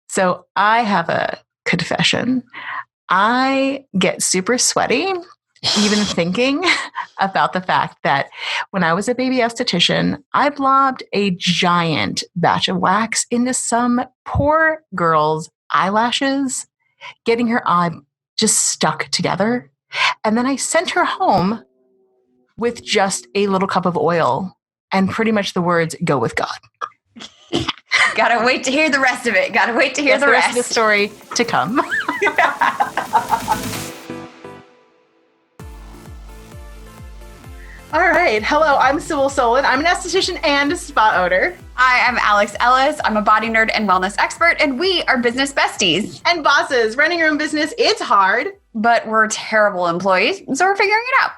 So I have a confession. I get super sweaty even thinking about the fact that when I was a baby esthetician, I blobbed a giant batch of wax into some poor girl's eyelashes, getting her eye just stuck together. And then I sent her home with just a little cup of oil and pretty much the words, "Go with God." Gotta wait to hear the rest of it. Gotta wait to hear the rest of the story to come. All right. Hello, I'm Sybil Solon. I'm an esthetician and a spa owner. Hi, I'm Alex Ellis. I'm a body nerd and wellness expert, and we are business besties. And bosses, running your own business, it's hard. But we're terrible employees, so we're figuring it out.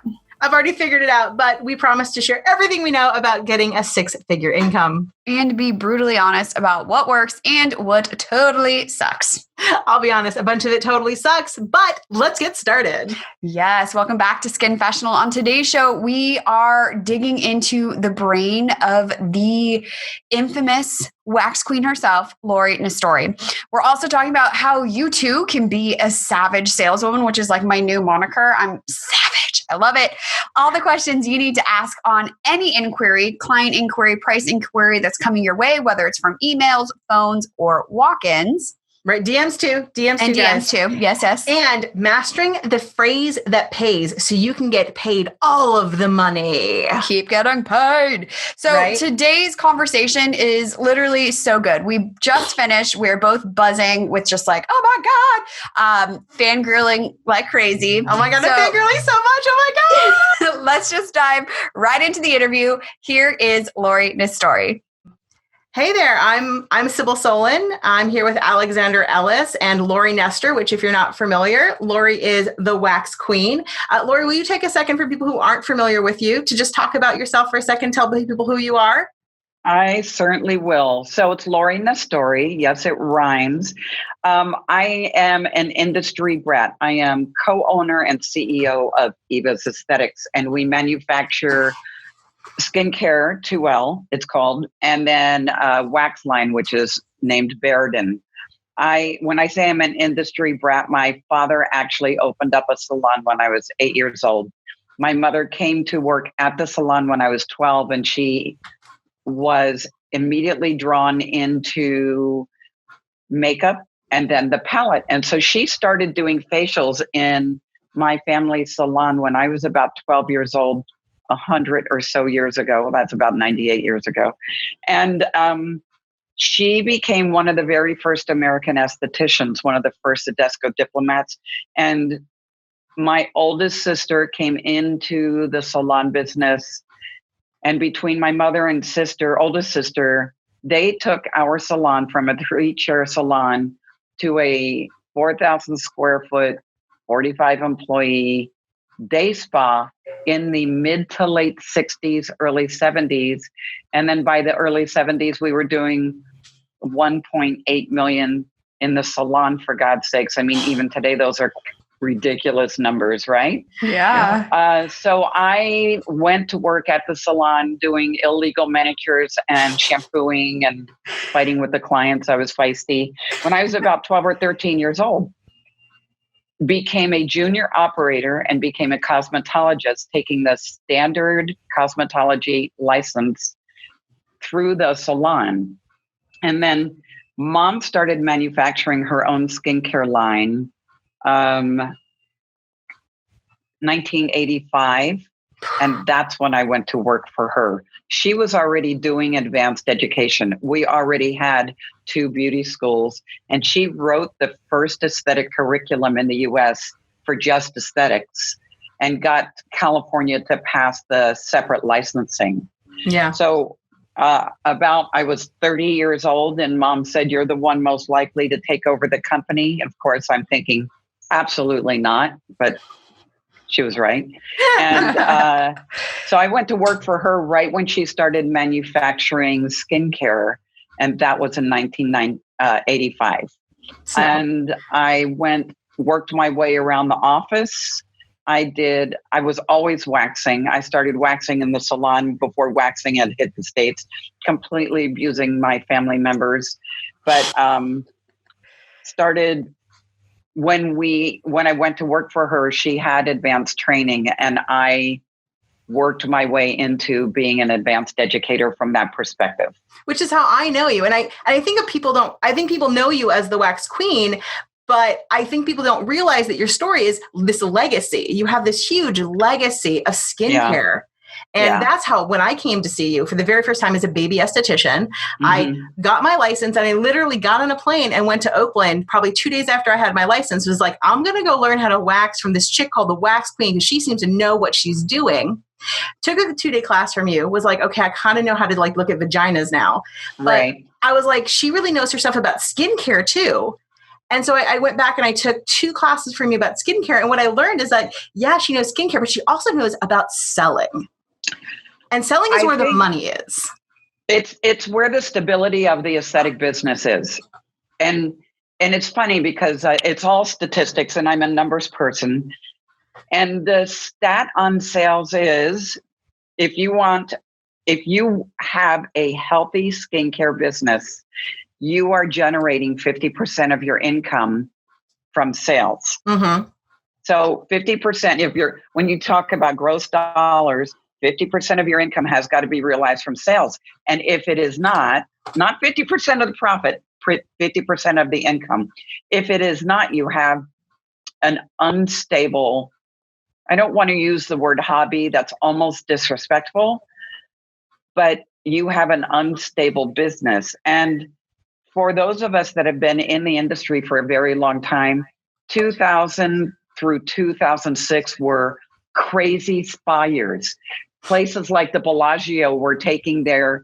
I've already figured it out, but we promise to share everything we know about getting a six-figure income. And be brutally honest about what works and what totally sucks. I'll be honest, a bunch of it totally sucks, but let's get started. Yes, welcome back to Skinfessional. On today's show, we are digging into the brain of the infamous wax queen herself, Lori Nestore. We're also talking about how you too can be a savage saleswoman, which is like my new moniker. I'm savage. I love it. All the questions you need to ask on any inquiry, client inquiry, price inquiry that's coming your way, whether it's from emails, phones, or walk-ins. Right. DMs too. DMs too. Yes. And mastering the phrase that pays so you can get paid all of the money. Keep getting paid. So Today's conversation is literally so good. We just finished. We're both buzzing with just like, oh my God, fangirling like crazy. Oh my God, I'm fangirling so much. Oh my God. Let's just dive right into the interview. Here is Lori Nestore. Hey there, I'm Sybil Solon. I'm here with Alexander Ellis and Lori Nestore, which if you're not familiar, Lori is the wax queen. Lori, will you take a second for people who aren't familiar with you to just talk about yourself for a second, tell people who you are? I certainly will. So it's Lori Nestore. Yes, it rhymes. I am an industry brat. I am co-owner and CEO of Eva's Aesthetics, and we manufacture skincare, 2L, it's called, and then wax line, which is named Bairden. When I say I'm an industry brat, my father actually opened up a salon when I was 8 years old. My mother came to work at the salon when I was 12, and she was immediately drawn into makeup and then the palette. And so she started doing facials in my family salon when I was about 12 years old. 100 or so years ago. That's about 98 years ago. And she became one of the very first American estheticians, one of the first Adesco diplomats. And my oldest sister came into the salon business. And between my mother and oldest sister, they took our salon from a 3-chair salon to a 4,000 square foot, 45 employee day spa in the mid to late 60s, early 70s. And then by the early 70s, we were doing 1.8 million in the salon, for God's sakes. I mean, even today, those are ridiculous numbers, right? Yeah. So I went to work at the salon doing illegal manicures and shampooing and fighting with the clients. I was feisty. When I was about 12 or 13 years old, became a junior operator and became a cosmetologist, taking the standard cosmetology license through the salon. And then mom started manufacturing her own skincare line, 1985. And that's when I went to work for her. She was already doing advanced education. We already had 2 beauty schools, and she wrote the first aesthetic curriculum in the US for just aesthetics and got California to pass the separate licensing. Yeah. So I was 30 years old, and mom said, "You're the one most likely to take over the company." Of course, I'm thinking, absolutely not, but she was right. And so I went to work for her right when she started manufacturing skincare. And that was in 1985. And I worked my way around the office. I was always waxing. I started waxing in the salon before waxing had hit the States, completely abusing my family members. But started when I went to work for her. She had advanced training, and I worked my way into being an advanced educator from that perspective. Which is how I know you. And I think people know you as the Wax Queen, but I think people don't realize that your story is this legacy. You have this huge legacy of skincare. And that's how, when I came to see you for the very first time as a baby esthetician, I got my license, and I literally got on a plane and went to Oakland probably 2 days after I had my license. Was like, I'm going to go learn how to wax from this chick called the Wax Queen, because she seems to know what she's doing. Took a 2-day class from you, was like, okay, I kind of know how to like look at vaginas now. But right. I was like, she really knows her stuff about skincare too. And so I went back and I took 2 classes from you about skincare. And what I learned is that, yeah, she knows skincare, but she also knows about selling. And selling is where the money is. It's where the stability of the aesthetic business is. And it's funny because it's all statistics, and I'm a numbers person. And the stat on sales is, if you have a healthy skincare business, you are generating 50% of your income from sales. Mm-hmm. So 50%, when you talk about gross dollars, 50% of your income has got to be realized from sales. And if it is not 50% of the profit, 50% of the income. If it is not, you have an unstable, I don't want to use the word hobby, that's almost disrespectful, but you have an unstable business. And for those of us that have been in the industry for a very long time, 2000 through 2006 were crazy spa years. Places like the Bellagio were taking their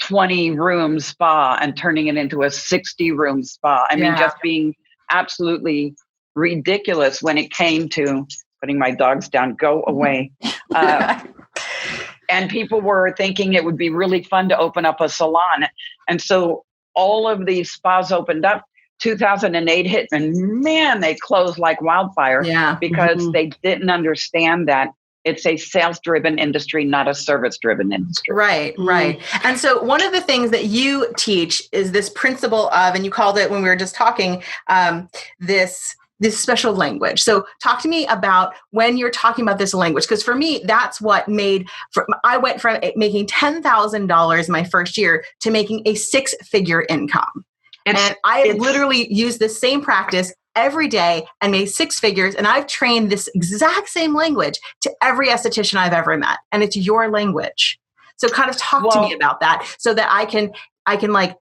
20-room spa and turning it into a 60-room spa. I mean, just being absolutely ridiculous when it came to putting my dogs down, go away. And people were thinking it would be really fun to open up a salon. And so all of these spas opened up. 2008 hit, and man, they closed like wildfire because they didn't understand that it's a sales-driven industry, not a service-driven industry. Right, right. And so one of the things that you teach is this principle of, and you called it when we were just talking, this special language. So talk to me about when you're talking about this language, because for me, that's what I went from making $10,000 my first year to making a 6-figure income. And I literally used the same practice every day and made 6 figures. And I've trained this exact same language to every esthetician I've ever met. And it's your language. So kind of talk to me about that so that I can like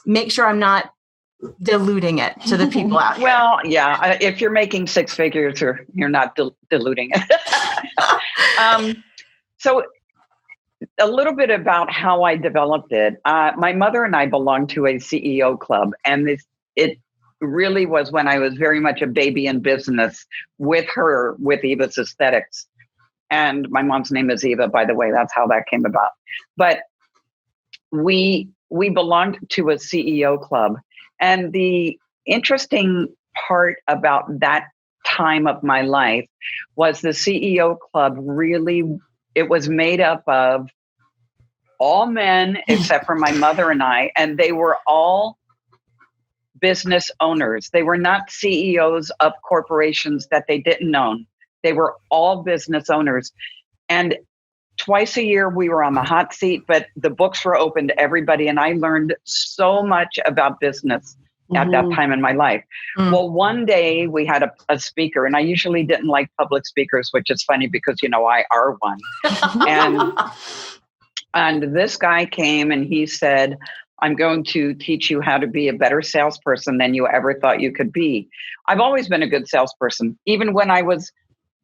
make sure I'm not diluting it to the people out here. Well, yeah. If you're making 6 figures, you're not diluting it. So a little bit about how I developed it. My mother and I belonged to a CEO club, and it really was when I was very much a baby in business with Eva's Aesthetics. And my mom's name is Eva, by the way. That's how that came about. But we belonged to a CEO club. And the interesting part about that time of my life was the CEO club it was made up of all men except for my mother and I, and they were all business owners. They were not CEOs of corporations that they didn't own. They were all business owners. And twice a year we were on the hot seat, but the books were open to everybody. And I learned so much about business at that time in my life. Well, one day we had a speaker, and I usually didn't like public speakers, which is funny because, I are one. And this guy came and he said, I'm going to teach you how to be a better salesperson than you ever thought you could be. I've always been a good salesperson. Even when I was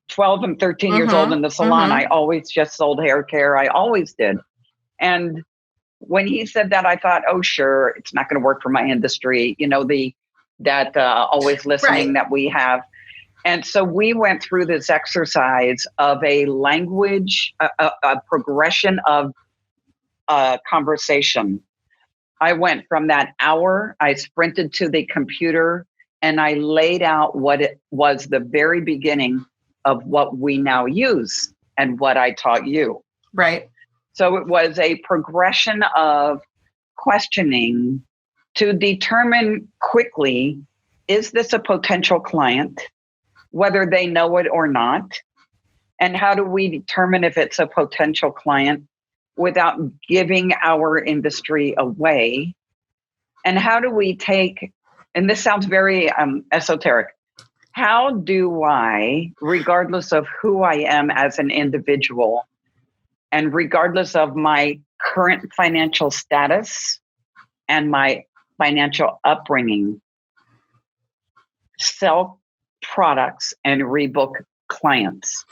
12 and 13 years old in the salon, I always just sold hair care. I always did. And when he said that, I thought, oh, sure, it's not going to work for my industry. That always listening that we have. And so we went through this exercise of a language, a progression of conversation. I went from that hour, I sprinted to the computer, and I laid out what it was the very beginning of what we now use and what I taught you. Right. So it was a progression of questioning to determine quickly, is this a potential client, whether they know it or not? And how do we determine if it's a potential client without giving our industry away? And how do we take, and this sounds very esoteric, how do I, regardless of who I am as an individual, and regardless of my current financial status and my financial upbringing, sell products and rebook clients?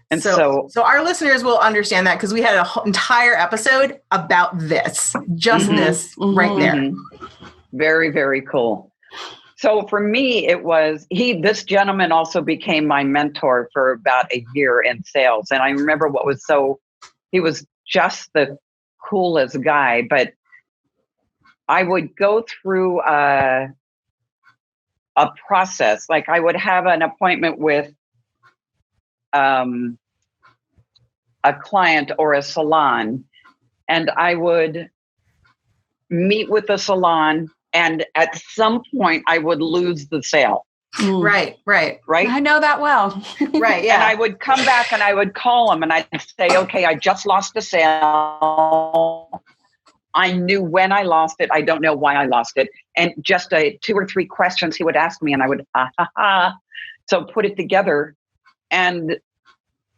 And so our listeners will understand that because we had an entire episode about this, just this right there. Very, very cool. So for me, it was, this gentleman also became my mentor for about a year in sales. And I remember he was just the coolest guy, but I would go through a process. Like I would have an appointment with a client or a salon, and I would meet with the salon, and at some point I would lose the sale. Right. I know that well. Right. Yeah. And I would come back and I would call him and I'd say, okay, I just lost a sale. I knew when I lost it. I don't know why I lost it. And just 2 or 3 questions he would ask me and I would, so put it together. And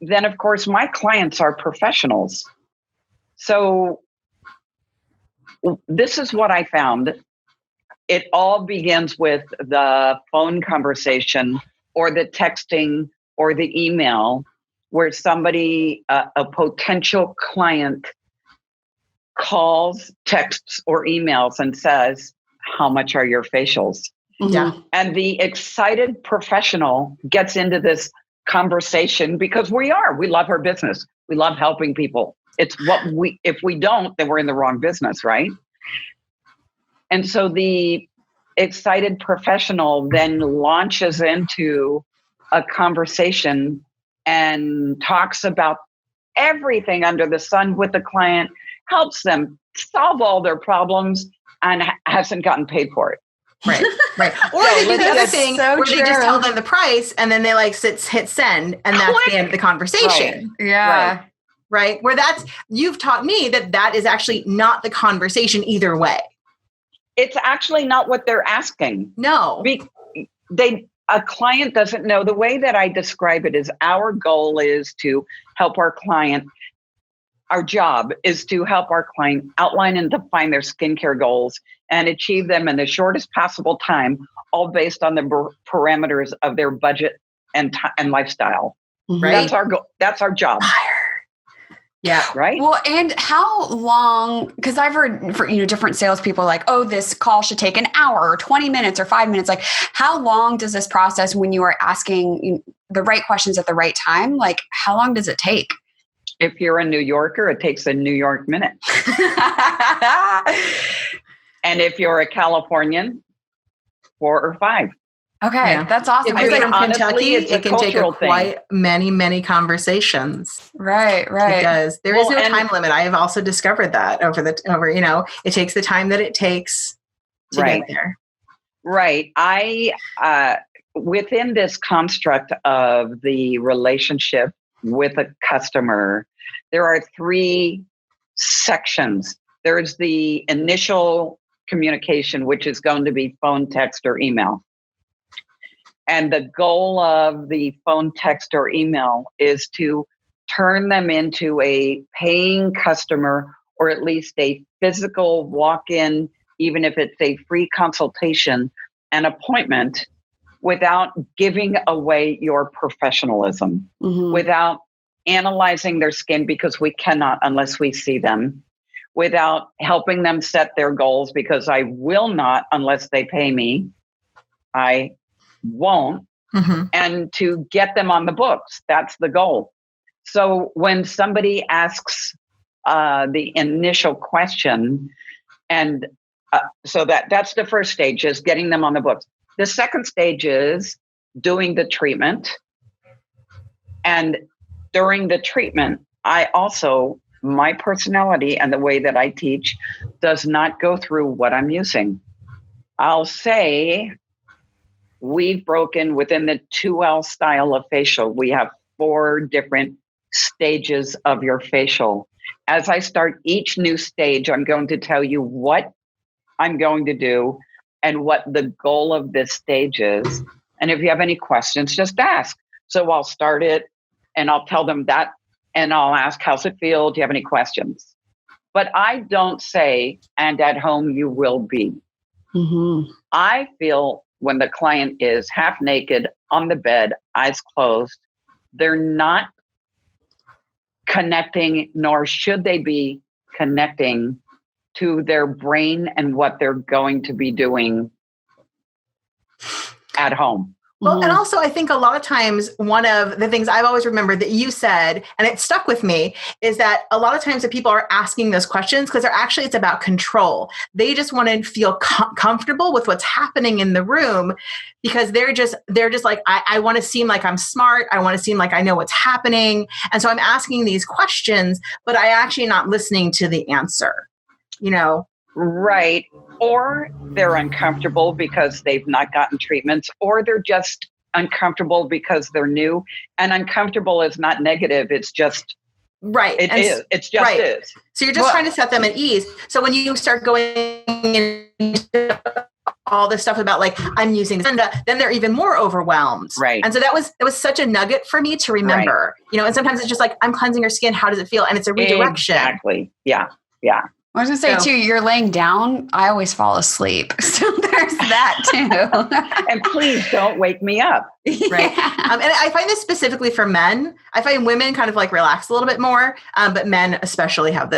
then of course my clients are professionals. So this is what I found. It all begins with the phone conversation or the texting or the email where somebody, a potential client, calls, texts, or emails and says, how much are your facials? Yeah. And the excited professional gets into this conversation because we love our business. We love helping people. It's if we don't, then we're in the wrong business, right? And so the excited professional then launches into a conversation and talks about everything under the sun with the client, helps them solve all their problems, and hasn't gotten paid for it. Right. Or they do the other thing where they just tell them the price and then they hit send and that's the end of the conversation. Right. Yeah. Right. Where you've taught me that is actually not the conversation either way. It's actually not what they're asking. No. A client doesn't know. The way that I describe it is our goal is to help our client. Our job is to help our client outline and define their skincare goals and achieve them in the shortest possible time, all based on the parameters of their budget and lifestyle. Right? That's our goal. That's our job. Yeah. Right. Well, and how long, because I've heard for, different salespeople like, oh, this call should take an hour or 20 minutes or 5 minutes. Like, how long does this process when you are asking the right questions at the right time? Like, how long does it take? If you're a New Yorker, it takes a New York minute. And if you're a Californian, 4 or 5. Okay, yeah. That's awesome. If you're from Kentucky, it can take quite many conversations. Right. It does. There is no time limit. I have also discovered that over it takes the time that it takes to get there. Right. I within this construct of the relationship with a customer, there are 3 sections. There's the initial communication, which is going to be phone, text, or email. And the goal of the phone, text, or email is to turn them into a paying customer, or at least a physical walk-in, even if it's a free consultation, an appointment, without giving away your professionalism, without analyzing their skin, because we cannot unless we see them, without helping them set their goals, because I will not unless they pay me. I won't. And to get them on the books. That's the goal. So when somebody asks the initial question, and so that's the first stage, is getting them on the books. The second stage is doing the treatment. And during the treatment, my personality and the way that I teach does not go through what I'm using. I'll say we've broken within the 2L style of facial. We have 4 different stages of your facial. As I start each new stage, I'm going to tell you what I'm going to do and what the goal of this stage is. And if you have any questions, just ask. So I'll start it and I'll tell them that, and I'll ask, how's it feel? Do you have any questions? But I don't say, and at home you will be. Mm-hmm. I feel when the client is half naked on the bed, eyes closed, they're not connecting, nor should they be connecting to their brain and what they're going to be doing at home. Well, and also I think a lot of times one of the things I've always remembered that you said, and it stuck with me, is that a lot of times that people are asking those questions because it's about control. They just want to feel comfortable with what's happening in the room because they're just like, I want to seem like I'm smart. I want to seem like I know what's happening. And so I'm asking these questions, but I actually not listening to the answer, you know? Right. Or they're uncomfortable because they've not gotten treatments, or they're just uncomfortable because they're new. And uncomfortable is not negative. It's just, right. It is. It's just right. is. So you're just trying to set them at ease. So when you start going into all this stuff about like, I'm using this, then they're even more overwhelmed. Right. And so that was such a nugget for me to remember, you know, and sometimes it's just like, I'm cleansing your skin. How does it feel? And it's a redirection. Exactly. Yeah. Yeah. I was going to say, too, you're laying down. I always fall asleep. So there's that, too. And please don't wake me up. Right. And I find this specifically for men. I find women kind of like relax a little bit more, but men especially have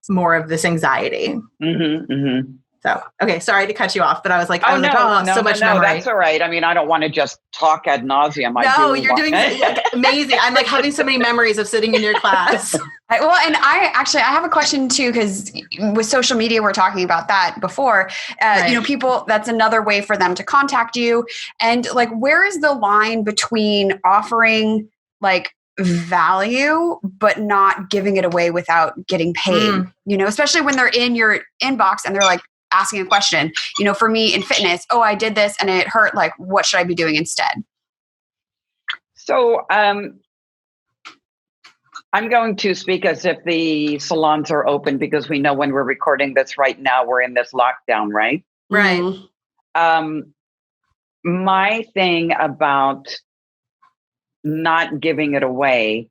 more of this anxiety. Mm-hmm, mm-hmm. So, okay, sorry to cut you off, but I was like, so much memory. That's all right. I mean, I don't want to just talk ad nauseum. You're doing amazing. I'm like having so many memories of sitting in your class. And I have a question too, because with social media, we're talking about that before, Right. You know, people, that's another way for them to contact you. And like, where is the line between offering like value, but not giving it away without getting paid, you know, especially when they're in your inbox and they're like, asking a question, you know, for me in fitness, I did this and it hurt. Like, what should I be doing instead? So I'm going to speak as if the salons are open because we know when we're recording this right now, we're in this lockdown, right? Right. My thing about not giving it away,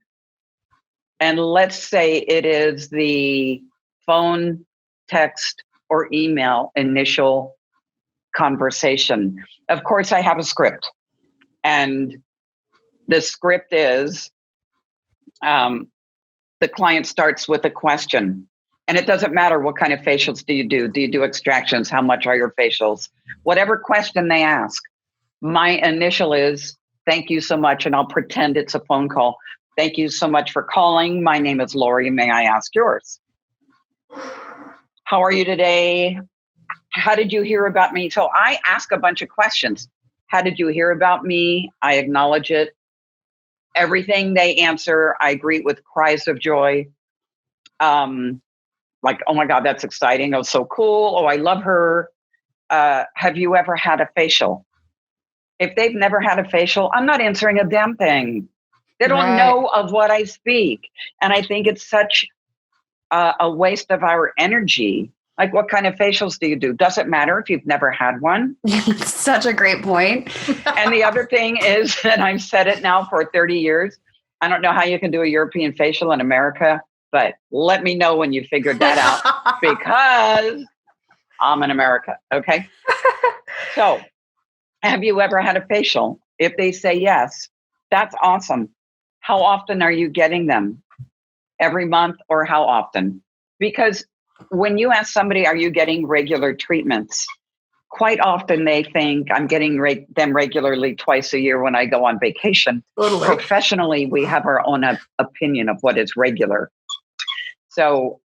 and let's say it is the phone, text, or email initial conversation. Of course, I have a script. And the script is the client starts with a question. And it doesn't matter what kind of facials do you do. Do you do extractions? How much are your facials? Whatever question they ask, my initial is, thank you so much. And I'll pretend it's a phone call. Thank you so much for calling. My name is Lori. May I ask yours? How are you today? How did you hear about me? So I ask a bunch of questions. How did you hear about me? I acknowledge it. Everything they answer, I greet with cries of joy. Like, oh my God, that's exciting. Oh, so cool. Oh, I love her. Have you ever had a facial? If they've never had a facial, I'm not answering a damn thing. They don't know of what I speak. And I think it's such a waste of our energy. Like, what kind of facials do you do? Does it matter if you've never had one? Such a great point. And the other thing is, and I've said it now for 30 years, I don't know how you can do a European facial in America, but let me know when you figured that out because I'm in America. Okay. So have you ever had a facial? If they say yes, that's awesome. How often are you getting them? Every month or how often? Because when you ask somebody, are you getting regular treatments? Quite often they think I'm getting them regularly twice a year when I go on vacation. Totally. Professionally, we have our own opinion of what is regular. So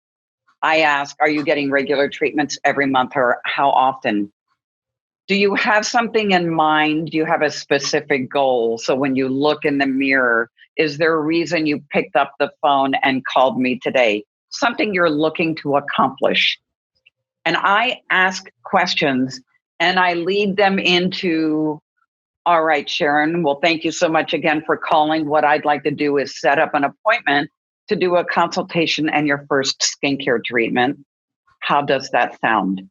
I ask, are you getting regular treatments every month or how often? Do you have something in mind? Do you have a specific goal? So when you look in the mirror, is there a reason you picked up the phone and called me today? Something you're looking to accomplish. And I ask questions and I lead them into, all right, Sharon, well, thank you so much again for calling. What I'd like to do is set up an appointment to do a consultation and your first skincare treatment. How does that sound?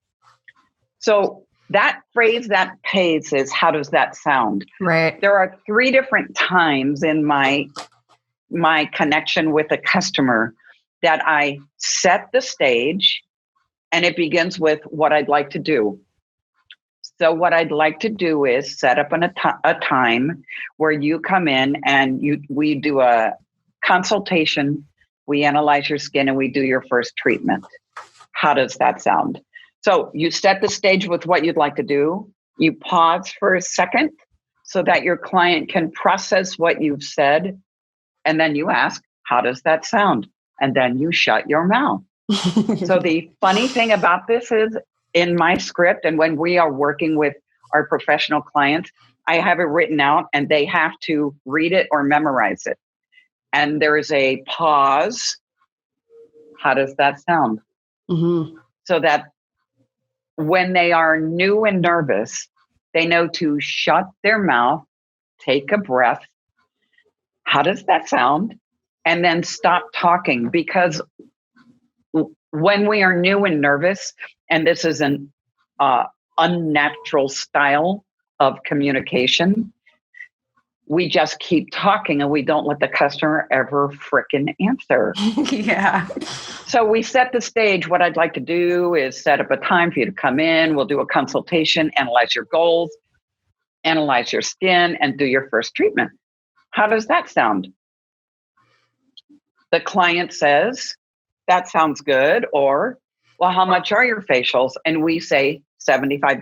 So that phrase that pays is, how does that sound? Right. There are 3 different times in my connection with a customer that I set the stage, and it begins with what I'd like to do. So what I'd like to do is set up a time where you come in and we do a consultation, we analyze your skin, and we do your first treatment. How does that sound? So you set the stage with what you'd like to do. You pause for a second so that your client can process what you've said. And then you ask, how does that sound? And then you shut your mouth. So the funny thing about this is, in my script, and when we are working with our professional clients, I have it written out and they have to read it or memorize it. And there is a pause. How does that sound? Mm-hmm. So that when they are new and nervous, they know to shut their mouth, take a breath. How does that sound? And then stop talking, because when we are new and nervous, and this is an unnatural style of communication, we just keep talking and we don't let the customer ever frickin' answer. Yeah. So we set the stage. What I'd like to do is set up a time for you to come in. We'll do a consultation, analyze your goals, analyze your skin, and do your first treatment. How does that sound? The client says, that sounds good. Or, well, how much are your facials? And we say $75.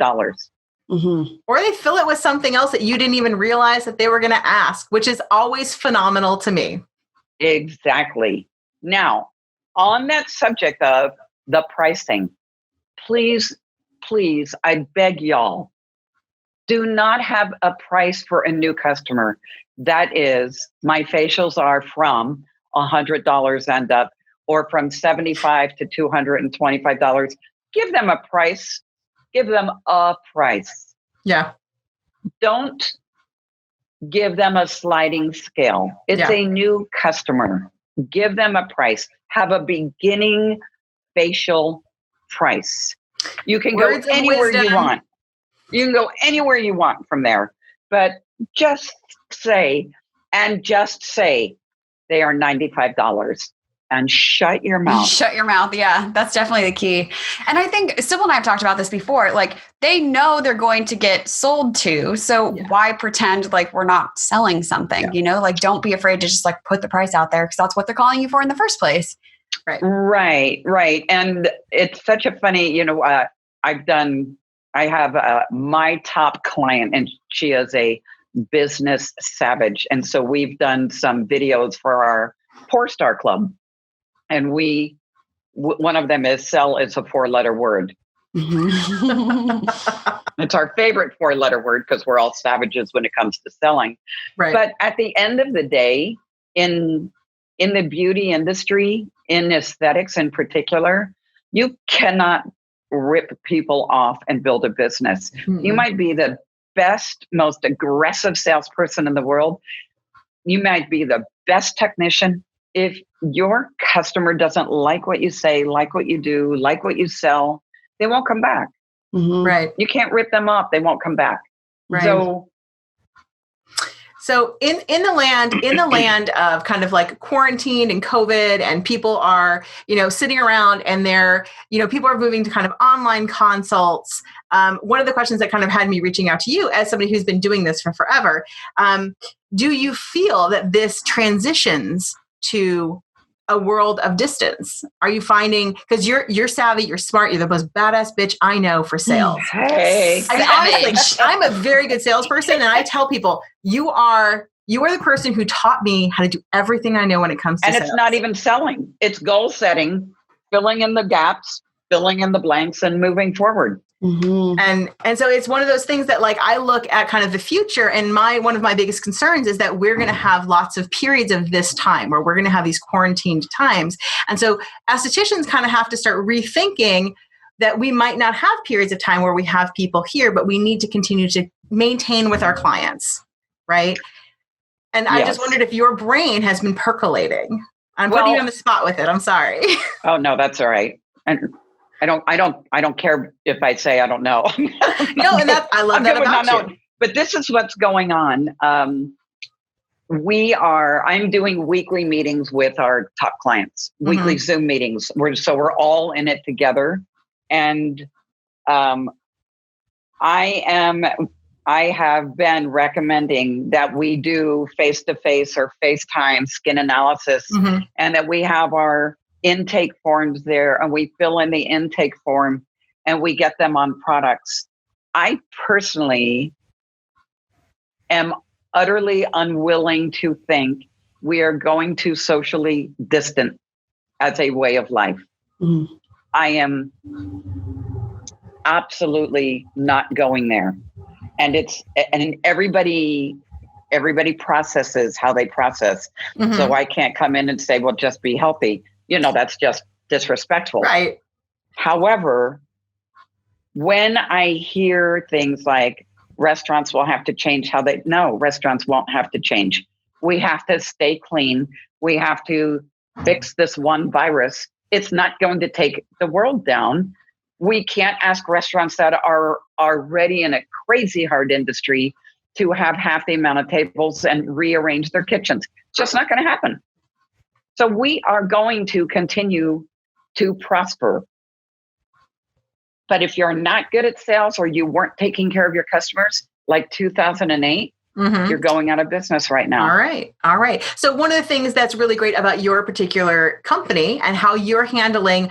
Mm-hmm. Or they fill it with something else that you didn't even realize that they were going to ask, which is always phenomenal to me. Exactly. Now, on that subject of the pricing, please, I beg y'all, do not have a price for a new customer. That is, my facials are from $100 and up, or from $75 to $225. Give them a price. Give them a price. Yeah. Don't give them a sliding scale. It's a new customer. Give them a price. Have a beginning facial price. You can go anywhere you want. You can go anywhere you want from there. But just say they are $95. And shut your mouth. Shut your mouth. Yeah, that's definitely the key. And I think Sybil and I have talked about this before. Like, they know they're going to get sold to. So why pretend like we're not selling something? Yeah. You know, like, don't be afraid to just like put the price out there, because that's what they're calling you for in the first place. Right. And it's such a funny, I have my top client, and she is a business savage. And so we've done some videos for our Poor Star Club. And one of them is sell is a 4-letter word. Mm-hmm. It's our favorite 4-letter word because we're all savages when it comes to selling. Right. But at the end of the day, in the beauty industry, in aesthetics in particular, you cannot rip people off and build a business. Mm-hmm. You might be the best, most aggressive salesperson in the world. You might be the best technician. If your customer doesn't like what you say, like what you do, like what you sell, they won't come back. Mm-hmm. Right. You can't rip them off. They won't come back. Right. So in the land of kind of like quarantine and COVID, and people are, sitting around, and they're, people are moving to kind of online consults. One of the questions that kind of had me reaching out to you as somebody who's been doing this for forever, do you feel that this transitions to a world of distance? Are you finding, because you're savvy, you're smart, you're the most badass bitch I know for sales. Hey, I mean, honestly, I'm a very good salesperson, and I tell people, you are the person who taught me how to do everything I know when it comes to sales. And it's not even selling. It's goal setting, filling in the gaps, filling in the blanks, and moving forward. Mm-hmm. And so it's one of those things that, like, I look at kind of the future, and one of my biggest concerns is that we're going to have lots of periods of this time where we're going to have these quarantined times. And so estheticians kind of have to start rethinking, that we might not have periods of time where we have people here, but we need to continue to maintain with our clients, right? And I just wondered if your brain has been percolating. I'm putting you on the spot with it. I'm sorry. Oh no, that's all right. And I don't care if I say I don't know. No, and I love that about you. But this is what's going on. I'm doing weekly meetings with our top clients, weekly Zoom meetings. We're all in it together. And I have been recommending that we do face-to-face or FaceTime skin analysis, and that we have our intake forms there, and we fill in the intake form and we get them on products. I personally am utterly unwilling to think we are going to socially distant as a way of life. I am absolutely not going there. And everybody processes how they process. So I can't come in and say, well, just be healthy. That's just disrespectful. Right. However, when I hear things like restaurants will have to change restaurants won't have to change. We have to stay clean. We have to fix this one virus. It's not going to take the world down. We can't ask restaurants that are already in a crazy hard industry to have half the amount of tables and rearrange their kitchens. It's just not going to happen. So we are going to continue to prosper. But if you're not good at sales or you weren't taking care of your customers like 2008, you're going out of business right now. All right. So one of the things that's really great about your particular company and how you're handling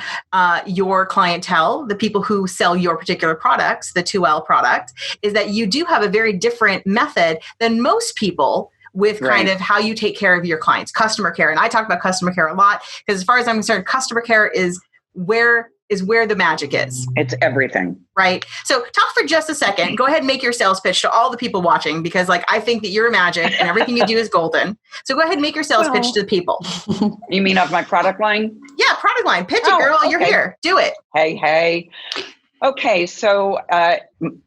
your clientele, the people who sell your particular products, the 2L product, is that you do have a very different method than most people with kind of how you take care of your clients, customer care. And I talk about customer care a lot because as far as I'm concerned, customer care is where the magic is. It's everything. Right. So talk for just a second. Go ahead and make your sales pitch to all the people watching, because I think that you're magic and everything you do is golden. So go ahead and make your sales pitch to the people. You mean of my product line? Yeah. Product line. Pitch it, girl. Okay. You're here. Do it. Hey. Okay. So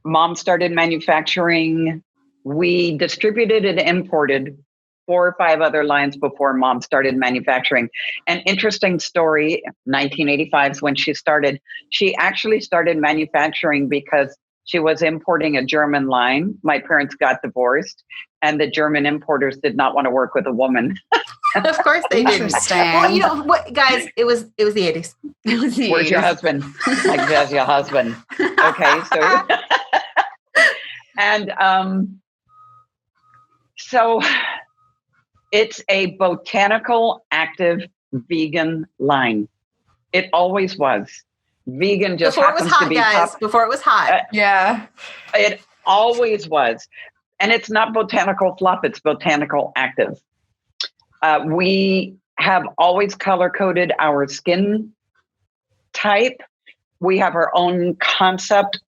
Mom started manufacturing. We distributed and imported 4 or 5 other lines before Mom started manufacturing. An interesting story, 1985 is when she started. She actually started manufacturing because she was importing a German line. My parents got divorced and the German importers did not want to work with a woman. Of course they didn't. Well, you know what, guys, it was the 80s. It was the Where's 80s. your husband? Like, there's your husband. Okay, so and so it's a botanical active vegan line. It always was. Vegan just before it was happens hot, to be guys. Before it was hot. Yeah. It always was. And it's not botanical fluff, it's botanical active. We have always color-coded our skin type. We have our own concept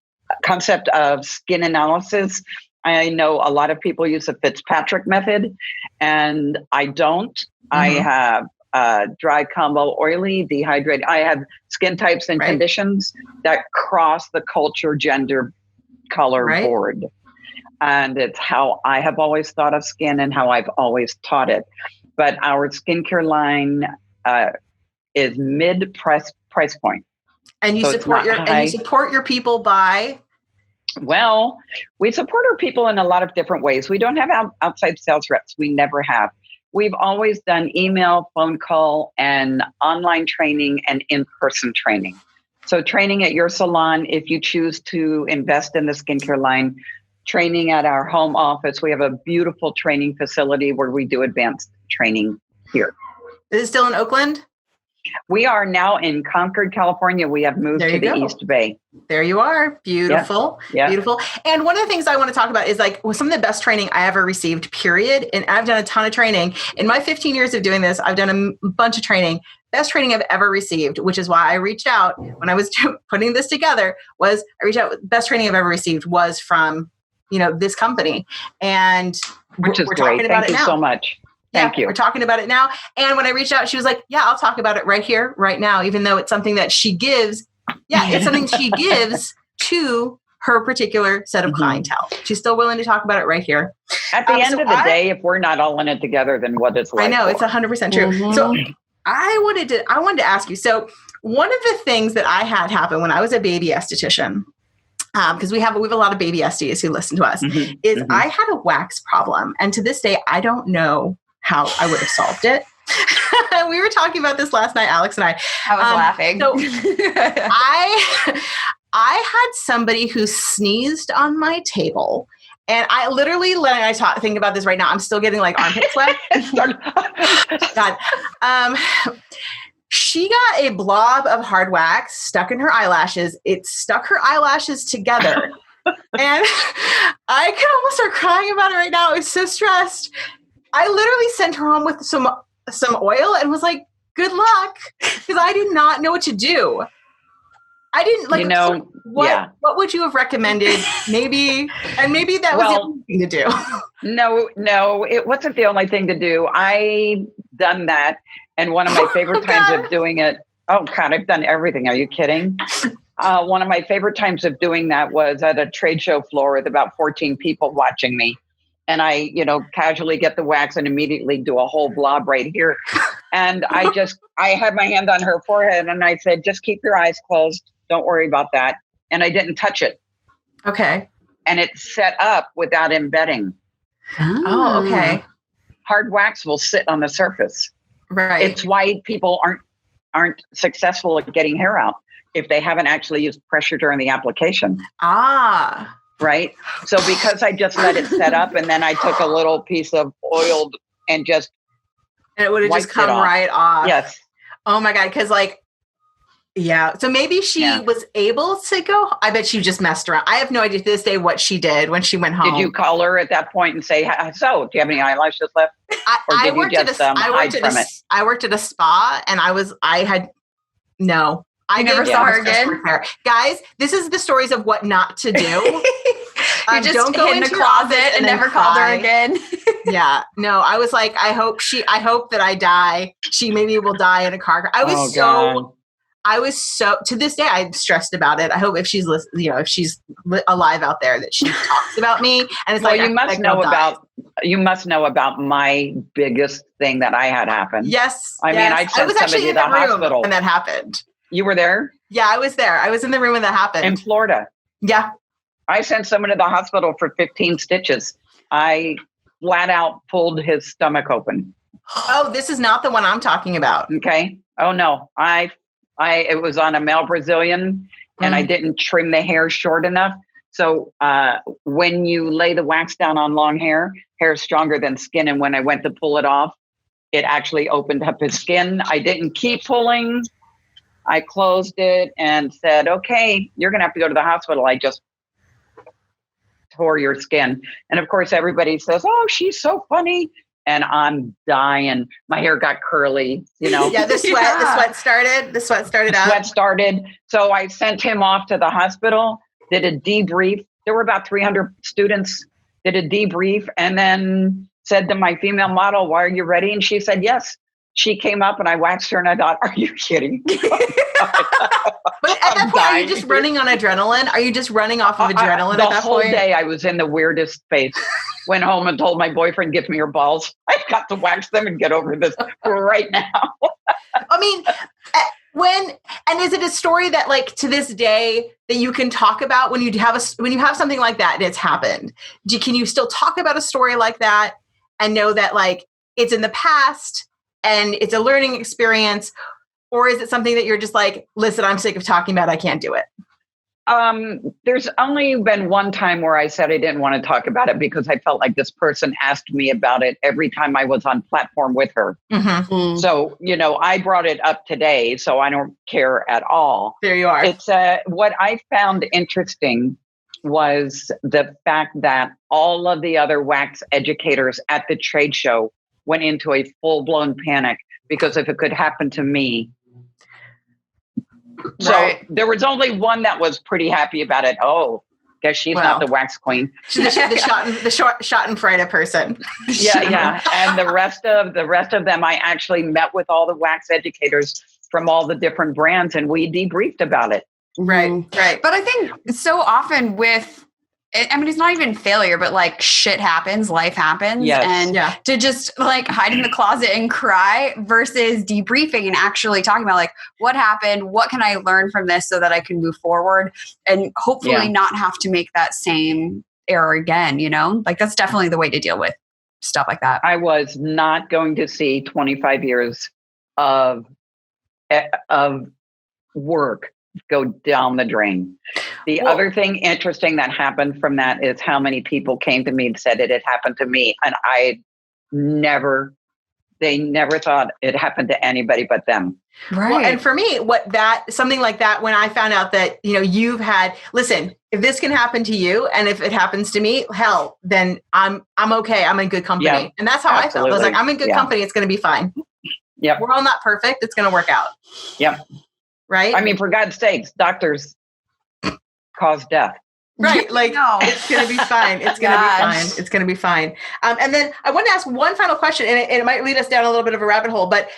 of skin analysis. I know a lot of people use the Fitzpatrick method, and I don't. I have dry, combo, oily, dehydrated. I have skin types and conditions that cross the culture, gender, color board. And it's how I have always thought of skin and how I've always taught it. But our skincare line is mid-price point. And you support your people by? Well, we support our people in a lot of different ways. We don't have outside sales reps. We never have. We've always done email, phone call, and online training and in-person training. So training at your salon, if you choose to invest in the skincare line, training at our home office. We have a beautiful training facility where we do advanced training here. Is it still in Oakland? We are now in Concord, California. We have moved to the East Bay. There you are. Beautiful. Yeah. Beautiful. And one of the things I want to talk about is some of the best training I ever received, period. And I've done a ton of training. In my 15 years of doing this, I've done a bunch of training. Best training I've ever received, which is why I reached out when I was putting this together, best training I've ever received was from, this company. And which is great. Thank you so much. Thank you. We're talking about it now. And when I reached out, she was like, yeah, I'll talk about it right here, right now, even though it's something that she gives Yeah, it's something she gives to her particular set of clientele. She's still willing to talk about it right here. At the end of the day, if we're not all in it together, then what is life? I know, it's 100% true. So I wanted to ask you. So one of the things that I had happen when I was a baby esthetician, because we have a lot of baby esties who listen to us, is I had a wax problem. And to this day, I don't know how I would have solved it. We were talking about this last night, Alex and I. I was laughing. So I had somebody who sneezed on my table. And I literally, when I think about this right now, I'm still getting like armpit sweat. God. She got a blob of hard wax stuck in her eyelashes. It stuck her eyelashes together. And I can almost start crying about it right now. I was so stressed. I literally sent her home with some oil and was like, good luck, because I did not know what to do. I didn't like, what would you have recommended? Maybe that was the only thing to do. No, it wasn't the only thing to do. I done that. And one of my favorite times of doing it, oh God, I've done everything. Are you kidding? One of my favorite times of doing that was at a trade show floor with about 14 people watching me. And I, casually get the wax and immediately do a whole blob right here. And I had my hand on her forehead and I said, just keep your eyes closed. Don't worry about that. And I didn't touch it. Okay. And it's set up without embedding. Oh, okay. Hard wax will sit on the surface. Right. It's why people aren't successful at getting hair out if they haven't actually used pressure during the application. Ah. Right. So because I just let it set up and then I took a little piece of oil and it would have just come right off. Yes. Oh my God. Cause yeah. So maybe she was able to go. I bet she just messed around. I have no idea to this day what she did when she went home. Did you call her at that point and say, so do you have any eyelashes left? I worked at a spa and I never saw her again. Guys, this is the stories of what not to do. You just don't go in the closet and never called her again. Yeah. No, I was like, I hope that I die. She maybe will die in a car crash. I was so, to this day, I'm stressed about it. I hope if she's alive out there that she talks about me. And it's you must know about my biggest thing that I had happen. Yes. I mean, I sent somebody to the hospital. When that happened. You were there? Yeah, I was there. I was in the room when that happened. In Florida. Yeah. I sent someone to the hospital for 15 stitches. I flat out pulled his stomach open. Oh, this is not the one I'm talking about. Okay. Oh no. It was on a male Brazilian and I didn't trim the hair short enough. So when you lay the wax down on long hair is stronger than skin. And when I went to pull it off, it actually opened up his skin. I didn't keep pulling. I closed it and said, okay, you're going to have to go to the hospital. I just tore your skin. And of course, everybody says, oh, she's so funny. And I'm dying. My hair got curly, Yeah, the sweat started. The sweat started. So I sent him off to the hospital, did a debrief. There were about 300 students, did a debrief, and then said to my female model, "Why are you ready?" And she said, yes. She came up and I waxed her and I thought, are you kidding? But at that point, are you just running on adrenaline? Are you just running off of adrenaline at that point? The whole day I was in the weirdest space. Went home and told my boyfriend, give me your balls. I've got to wax them and get over this right now. I mean, is it a story that to this day that you can talk about when you have something like that and it's happened? Can you still talk about a story like that and know that it's in the past and it's a learning experience? Or is it something that you're just listen, I'm sick of talking about it, I can't do it? There's only been one time where I said I didn't want to talk about it because I felt like this person asked me about it every time I was on platform with her. Mm-hmm. So, I brought it up today, so I don't care at all. There you are. It's what I found interesting was the fact that all of the other wax educators at the trade show went into a full-blown panic because if it could happen to me. So there was only one that was pretty happy about it. Oh, guess she's not the wax queen. She's the Schadenfreude person. Yeah. And the rest of them, I actually met with all the wax educators from all the different brands and we debriefed about it. Right. But I think so often it's not even failure, but like shit happens, life happens. Yes. And to just like hide in the closet and cry versus debriefing and actually talking about like what happened, what can I learn from this so that I can move forward and hopefully not have to make that same error again, like that's definitely the way to deal with stuff like that. I was not going to see 25 years of work go down the drain. The other thing interesting that happened from that is how many people came to me and said it had happened to me. And they never thought it happened to anybody but them. Right. Well, and for me, something like that, when I found out that, listen, if this can happen to you and if it happens to me, hell, then I'm okay. I'm in good company. Yeah, and that's how I felt. I was like, I'm in good company. It's going to be fine. Yep. We're all not perfect. It's going to work out. Yep. Right. I mean, for God's sakes, doctors cause death. Right. Like, it's going to be fine. It's going to be fine. It's going to be fine. And then I want to ask one final question, and it might lead us down a little bit of a rabbit hole. But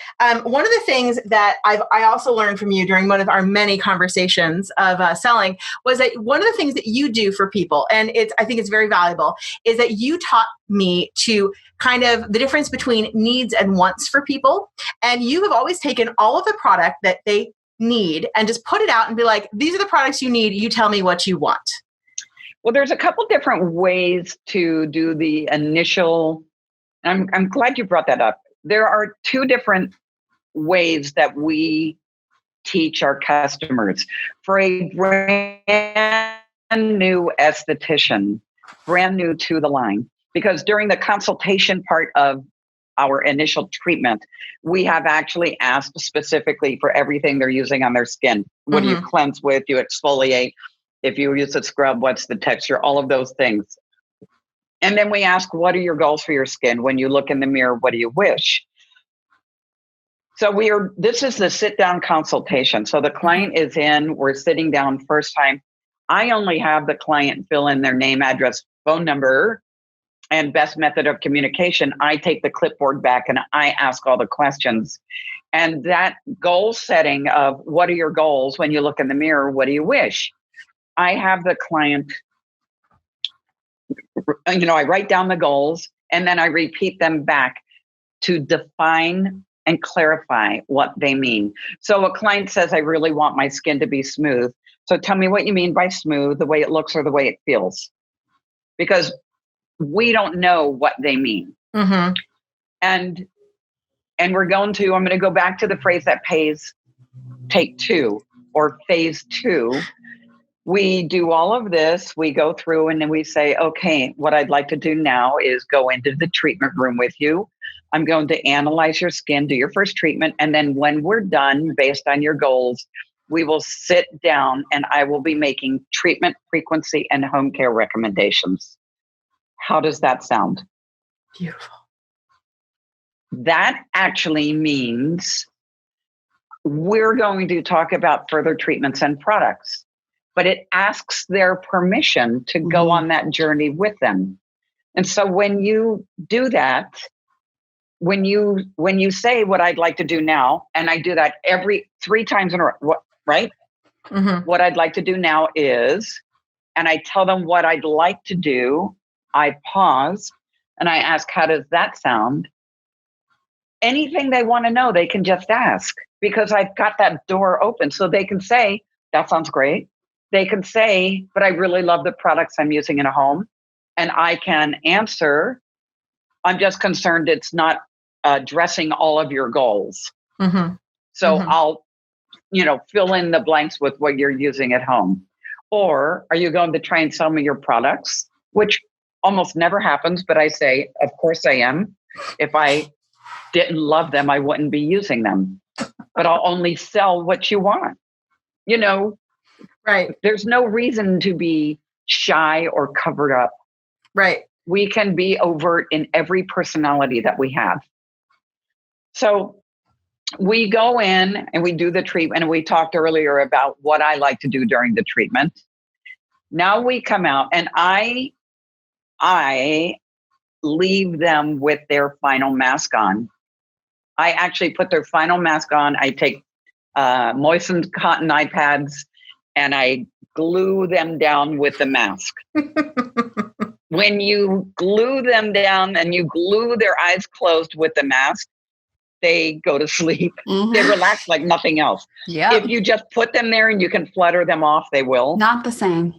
one of the things that I also learned from you during one of our many conversations of selling was that one of the things that you do for people, and I think it's very valuable, is that you taught me to kind of the difference between needs and wants for people. And you have always taken all of the product that they need and just put it out and be like, these are the products you need. You tell me what you want. Well, there's a couple different ways to do the initial. I'm glad you brought that up. There are two different ways that we teach our customers. For a brand new esthetician, brand new to the line, because during the consultation part of our initial treatment, we have actually asked specifically for everything they're using on their skin. What do you cleanse with? You exfoliate. If you use a scrub, what's the texture? All of those things. And then we ask, what are your goals for your skin? When you look in the mirror, what do you wish? So this is the sit down consultation. So the client is in, we're sitting down first time. I only have the client fill in their name, address, phone number, and best method of communication. I take the clipboard back and I ask all the questions. And that goal setting of what are your goals when you look in the mirror, what do you wish? I have the client, I write down the goals and then I repeat them back to define and clarify what they mean. So a client says, I really want my skin to be smooth. So tell me what you mean by smooth, the way it looks or the way it feels. Because we don't know what they mean. Mm-hmm. And I'm going to go back to the phrase that pays take two or phase two. We do all of this, we go through and then we say, okay, what I'd like to do now is go into the treatment room with you. I'm going to analyze your skin, do your first treatment. And then when we're done, based on your goals, we will sit down and I will be making treatment frequency and home care recommendations. How does that sound? Beautiful. That actually means we're going to talk about further treatments and products. But it asks their permission to go on that journey with them. And so when you do that, when you say what I'd like to do now, and I do that every 3 times in a row, right? Mm-hmm. What I'd like to do now is, and I tell them what I'd like to do, I pause and I ask, how does that sound? Anything they want to know, they can just ask because I've got that door open so they can say, that sounds great. They can say, but I really love the products I'm using in a home. And I can answer, I'm just concerned it's not addressing all of your goals. Mm-hmm. So I'll, fill in the blanks with what you're using at home. Or are you going to try and sell me your products? Which almost never happens, but I say, of course I am. If I didn't love them, I wouldn't be using them. But I'll only sell what you want. Right. There's no reason to be shy or covered up. Right. We can be overt in every personality that we have. So we go in and we do the treatment. And we talked earlier about what I like to do during the treatment. Now we come out and I leave them with their final mask on. I actually put their final mask on. I take moistened cotton eye pads and I glue them down with the mask. When you glue them down and you glue their eyes closed with the mask, they go to sleep. Mhm. They relax like nothing else. Yep. If you just put them there and you can flutter them off, they will. Not the same.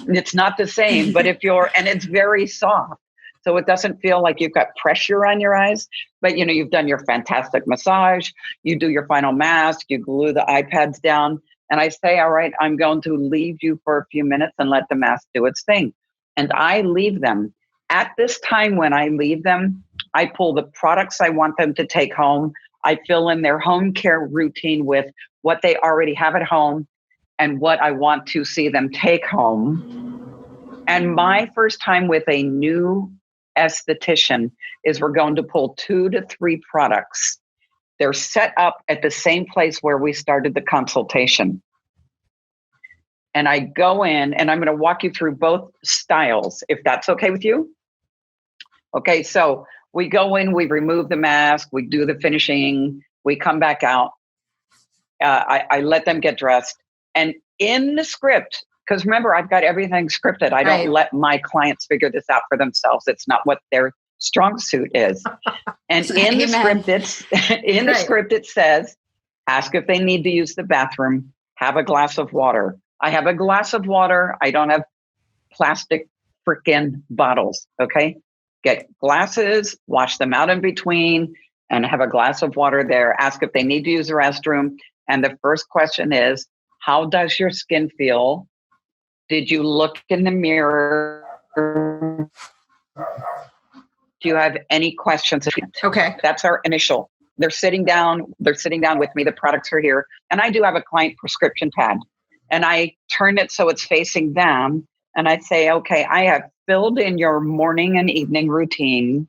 It's not the same, but and it's very soft. So it doesn't feel like you've got pressure on your eyes, but you've done your fantastic massage, you do your final mask, you glue the iPads down. And I say, all right, I'm going to leave you for a few minutes and let the mask do its thing. And I leave them. At this time when I leave them, I pull the products I want them to take home. I fill in their home care routine with what they already have at home and what I want to see them take home. And my first time with a new esthetician is we're going to pull 2 to 3 products. They're set up at the same place where we started the consultation. And I go in and I'm going to walk you through both styles, if that's okay with you. Okay, so we go in, we remove the mask, we do the finishing, we come back out. I let them get dressed. And in the script, because remember, I've got everything scripted. I don't let my clients figure this out for themselves. It's not what their strong suit is. And in the script, it says, ask if they need to use the bathroom, have a glass of water. I have a glass of water. I don't have plastic freaking bottles. Okay. Get glasses, wash them out in between, and have a glass of water there. Ask if they need to use the restroom. And the first question is, how does your skin feel? Did you look in the mirror? Do you have any questions? Okay. That's our initial. They're sitting down with me. The products are here. And I do have a client prescription pad. And I turn it so it's facing them. And I say, okay, I have filled in your morning and evening routine.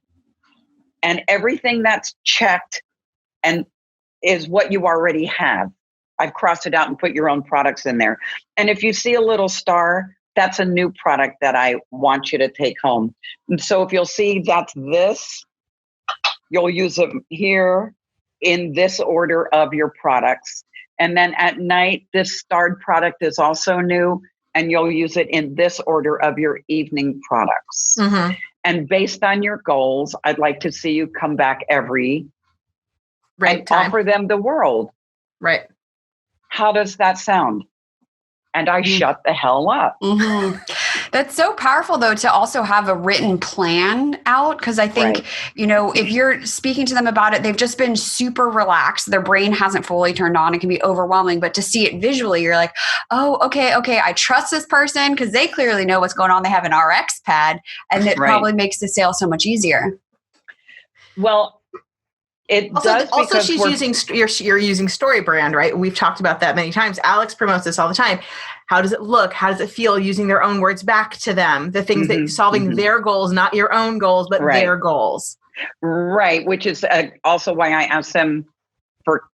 And everything that's checked and is what you already have. I've crossed it out and put your own products in there. And if you see a little star, that's a new product that I want you to take home. And so if you'll see that's this, you'll use it here in this order of your products. And then at night, this starred product is also new, and you'll use it in this order of your evening products. Mm-hmm. And based on your goals, I'd like to see you come back and offer them the world. Right. How does that sound? And I shut the hell up. Mm-hmm. That's so powerful, though, to also have a written plan out. Because I think, if you're speaking to them about it, they've just been super relaxed. Their brain hasn't fully turned on. It can be overwhelming. But to see it visually, you're like, oh, okay. I trust this person because they clearly know what's going on. They have an RX pad. And it probably makes the sale so much easier. Well, it does. Also, you're using Story brand, right? We've talked about that many times. Alex promotes this all the time. How does it look? How does it feel using their own words back to them? The things that solving their goals, not your own goals, but their goals. Right. Which is also why I asked them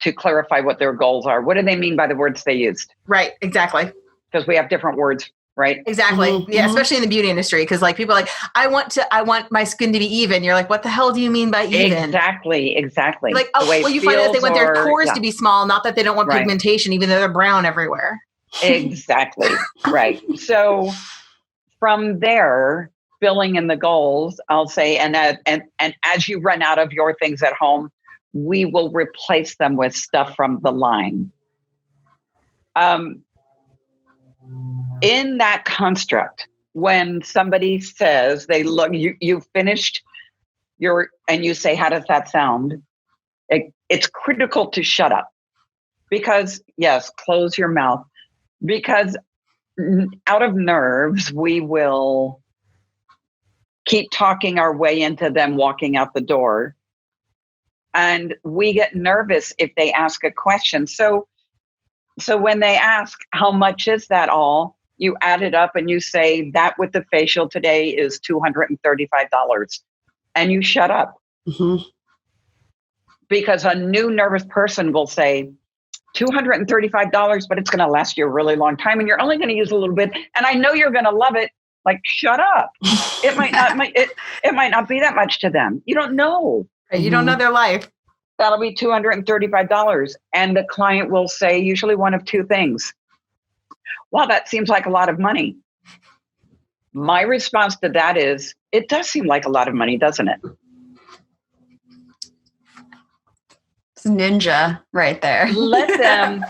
to clarify what their goals are. What do they mean by the words they used? Right. Exactly. Because we have different words. Right. Exactly. Mm-hmm. Yeah. Especially in the beauty industry. Cause like people are like, I want my skin to be even. You're like, what the hell do you mean by even? Exactly. Like, you find out they want their pores to be small, not that they don't want pigmentation, even though they're brown everywhere. Exactly. Right. So from there, filling in the goals, I'll say, and as you run out of your things at home, we will replace them with stuff from the line. In that construct, when somebody says they look, you finished and you say, how does that sound? It's critical to shut up because close your mouth, because out of nerves, we will keep talking our way into them walking out the door. And we get nervous if they ask a question. So when they ask, how much is that all? You add it up and you say that with the facial today is $235 and you shut up. Mm-hmm. Because a new nervous person will say $235, but it's going to last you a really long time and you're only going to use a little bit. And I know you're going to love it. Like, shut up. It might not be that much to them. You don't know. You don't know their life. That'll be $235. And the client will say usually one of two things. wow, that seems like a lot of money. My response to that is, it does seem like a lot of money, doesn't it? It's ninja right there. Let them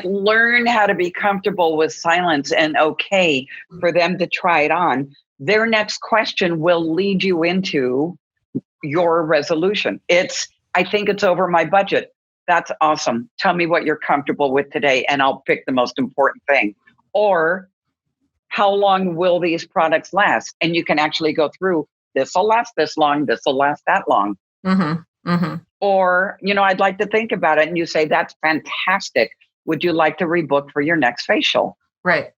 learn how to be comfortable with silence and okay for them to try it on. Their next question will lead you into your resolution. I think it's over my budget. That's awesome. Tell me what you're comfortable with today, and I'll pick the most important thing. Or how long will these products last? And you can actually go through, this will last this long, this will last that long. Mm-hmm. Mm-hmm. Or, I'd like to think about it. And you say, that's fantastic. Would you like to rebook for your next facial? Right.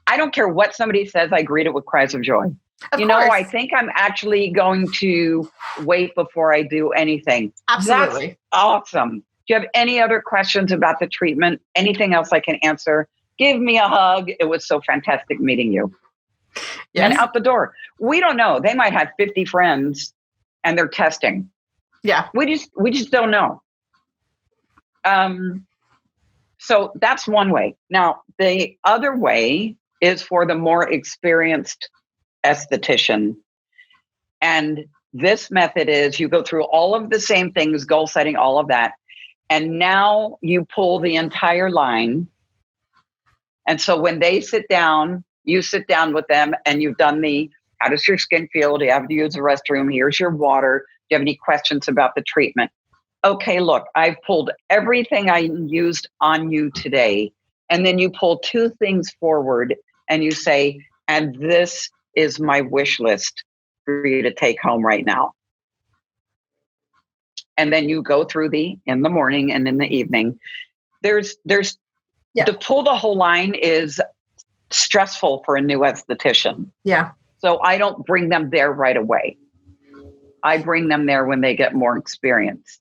I don't care what somebody says. I greet it with cries of joy. Of course. I think I'm actually going to wait before I do anything. Absolutely. That's awesome. Do you have any other questions about the treatment? Anything else I can answer? Give me a hug. It was so fantastic meeting you. Yes. And out the door. We don't know. They might have 50 friends and they're testing. Yeah. We just don't know. So that's one way. Now, the other way is for the more experienced esthetician. And this method is you go through all of the same things, goal setting, all of that. And now you pull the entire line. And so when they sit down, you sit down with them and you've done how does your skin feel? Do you have to use the restroom? Here's your water. Do you have any questions about the treatment? Okay, look, I've pulled everything I used on you today. And then you pull two things forward and you say, and this is my wish list for you to take home right now. And then you go through in the morning and in the evening. To pull the whole line is stressful for a new esthetician. Yeah. So I don't bring them there right away. I bring them there when they get more experience.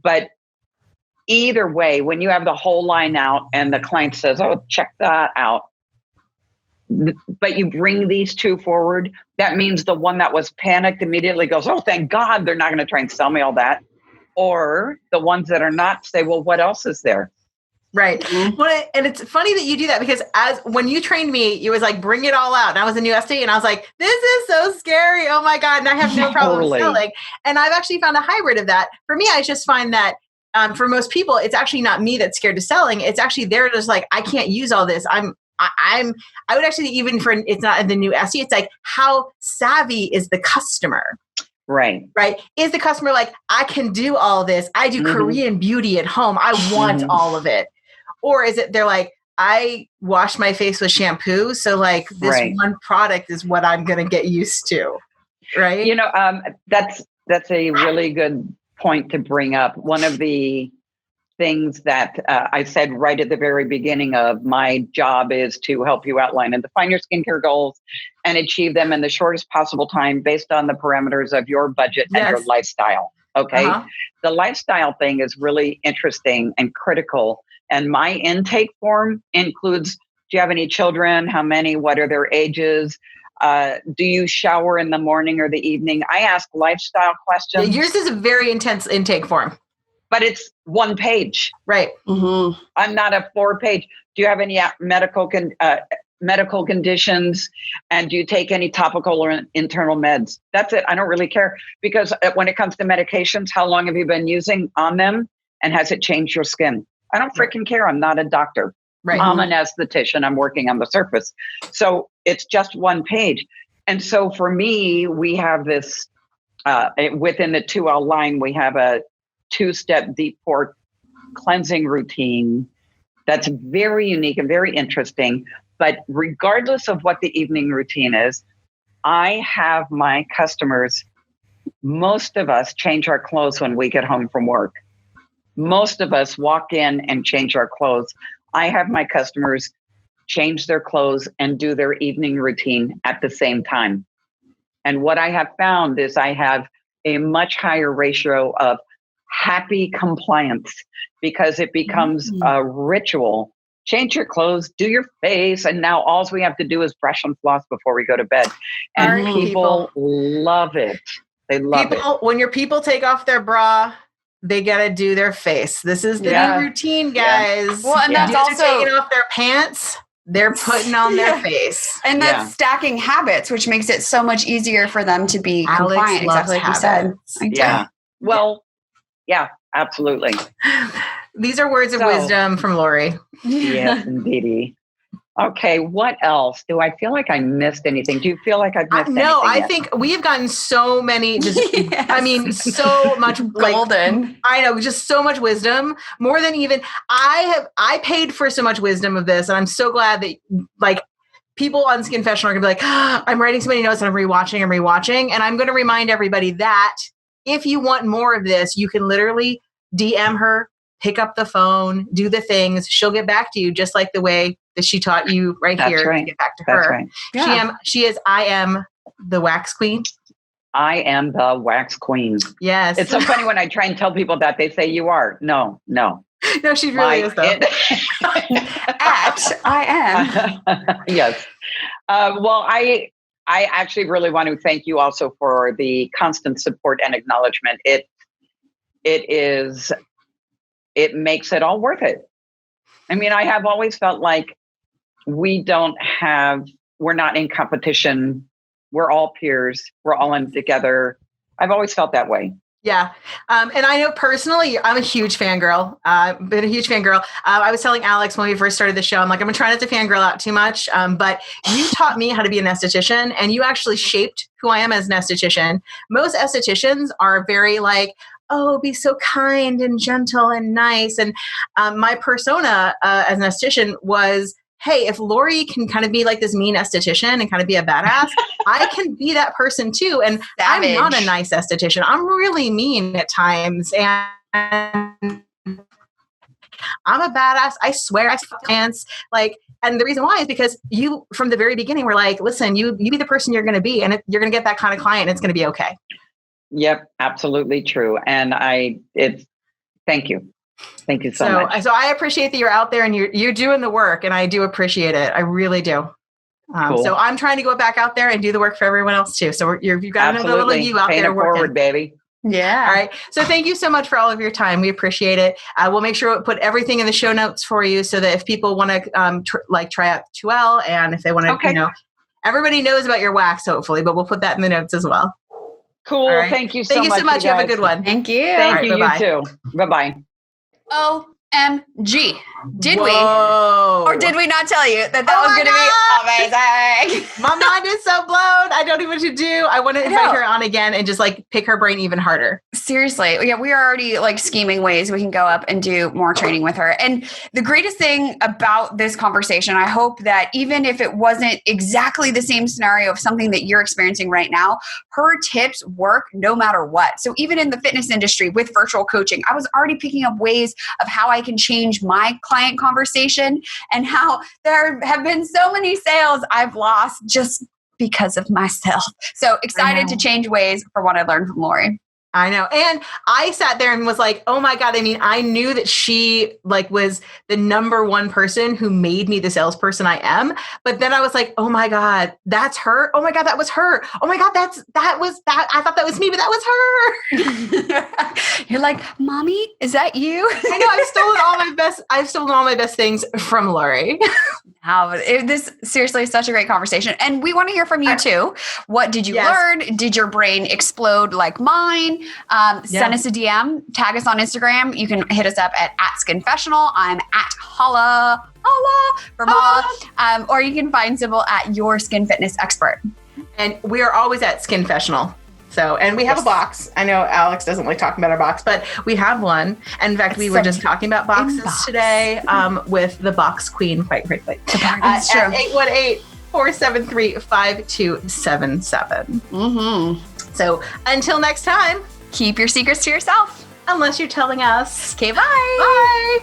But either way, when you have the whole line out and the client says, oh, check that out, but you bring these two forward, that means the one that was panicked immediately goes, oh, thank God they're not going to try and sell me all that. Or the ones that are not say, well, what else is there? Right. Well, and it's funny that you do that because when you trained me, you was like, bring it all out. And I was a new SD and I was like, this is so scary. Oh my God. And I have no problem selling. And I've actually found a hybrid of that. For me, I just find that for most people, it's actually not me that's scared of selling. It's actually they're just like, I can't use all this. I would actually, even it's not the new SD, it's like, how savvy is the customer? Right. Is the customer like, I can do all this. I do Korean beauty at home. I want all of it. Or is it they're like, I wash my face with shampoo. So like this one product is what I'm going to get used to. Right. That's a really good point to bring up. One of the things that I said right at the very beginning of my job is to help you outline and define your skincare goals and achieve them in the shortest possible time based on the parameters of your budget and your lifestyle. Okay. The lifestyle thing is really interesting and critical. And my intake form includes, do you have any children? How many? What are their ages? Do you shower in the morning or the evening? I ask lifestyle questions. Yeah, yours is a very intense intake form. But it's one page. Right. Mm-hmm. I'm not a 4-page. Do you have any medical conditions? And do you take any topical or internal meds? That's it. I don't really care. Because when it comes to medications, how long have you been using on them? And has it changed your skin? I don't freaking care. I'm not a doctor. Right. I'm an esthetician. I'm working on the surface. So it's just one page. And so for me, we have this, within the 2L line, we have a 2-step deep pore cleansing routine that's very unique and very interesting. But regardless of what the evening routine is, I have my customers, most of us change our clothes when we get home from work. Most of us walk in and change our clothes. I have my customers change their clothes and do their evening routine at the same time. And what I have found is I have a much higher ratio of happy compliance because it becomes a ritual. Change your clothes, do your face, and now all we have to do is brush and floss before we go to bed. And people love it. They love it. When your people take off their bra they got to do their face. This is the new routine, guys. Well, and that's also taking off their pants. They're putting on their face. And that's stacking habits, which makes it so much easier for them to be compliant, exactly like you said. Yeah. Well, yeah, absolutely. These are words of wisdom from Lori. Yes, indeed. Okay, what else? Do I feel like I missed anything? Do you feel like I've missed anything? No, I think we have gotten so many, I mean, so much golden. I know, just so much wisdom, more than even I paid for so much wisdom of this. And I'm so glad that like people on Skinfessional are gonna be like, I'm writing so many notes and I'm rewatching. And I'm going to remind everybody that if you want more of this, you can literally DM her, pick up the phone, do the things. She'll get back to you just like the way that she taught you here to get back to her. That's right. Yeah. I am the wax queen. I am the wax queen. Yes. It's so funny when I try and tell people that, they say you are. No. No, she really is though. I am. Yes. Well, I actually really want to thank you also for the constant support and acknowledgement. It makes it all worth it. I mean, I have always felt like we're not in competition. We're all peers. We're all in together. I've always felt that way. Yeah. And I know personally, I'm a huge fangirl. Been a huge fangirl. I was telling Alex when we first started the show, I'm like, I'm going to try not to fangirl out too much. But you taught me how to be an esthetician and you actually shaped who I am as an esthetician. Most estheticians are very like, oh, be so kind and gentle and nice. And my persona as an esthetician was, hey, if Lori can kind of be like this mean esthetician and kind of be a badass, I can be that person too. And savage. I'm not a nice esthetician. I'm really mean at times. And I'm a badass. I swear I pants. And the reason why is because you, from the very beginning, were like, listen, you be the person you're going to be. And if you're going to get that kind of client, it's going to be okay. Yep, absolutely true. And thank you. Thank you so much. So I appreciate that you're out there and you're doing the work, and I do appreciate it. I really do. Cool. So I'm trying to go back out there and do the work for everyone else too. So you've got another little you out there working. Forward, baby. Yeah. All right. So thank you so much for all of your time. We appreciate it. We'll make sure we'll put everything in the show notes for you so that if people want to try out 2L and if they want to, everybody knows about your wax, hopefully, but we'll put that in the notes as well. Cool. Right. Thank you so much. You have a good one. Thank you. Thank you. You too. Bye-bye. OMG. Did we? Whoa. Or did we not tell you that was going to be amazing? My mind is so blown. I don't know what to do. I want to invite her on again and just pick her brain even harder. Seriously. Yeah, we are already scheming ways we can go up and do more training with her. And the greatest thing about this conversation, I hope that even if it wasn't exactly the same scenario of something that you're experiencing right now, her tips work no matter what. So even in the fitness industry with virtual coaching, I was already picking up ways of how I can change my client conversation and how there have been so many sales I've lost just because of myself. So excited to change ways for what I learned from Lori. I know. And I sat there and was like, oh my God. I mean, I knew that she was the number one person who made me the salesperson I am. But then I was like, oh my God, that's her. Oh my God, that was her. Oh my God, that was that. I thought that was me, but that was her. You're like, mommy, is that you? I know. I've stolen all my best things from Lori. This seriously is such a great conversation. And we want to hear from you too. What did you learn? Did your brain explode like mine? Send us a DM, tag us on Instagram. You can hit us up at Skinfessional. I'm at Holla for Ma. Or you can find Sybil at Your Skin Fitness Expert. And we are always at Skinfessional. So, and we have a box. I know Alex doesn't like talking about our box, but we have one. And in fact, we were just talking about boxes today with the box queen, quite frankly. At 818-473-5277. Mm-hmm. So until next time, keep your secrets to yourself. Unless you're telling us. Okay, bye. Bye.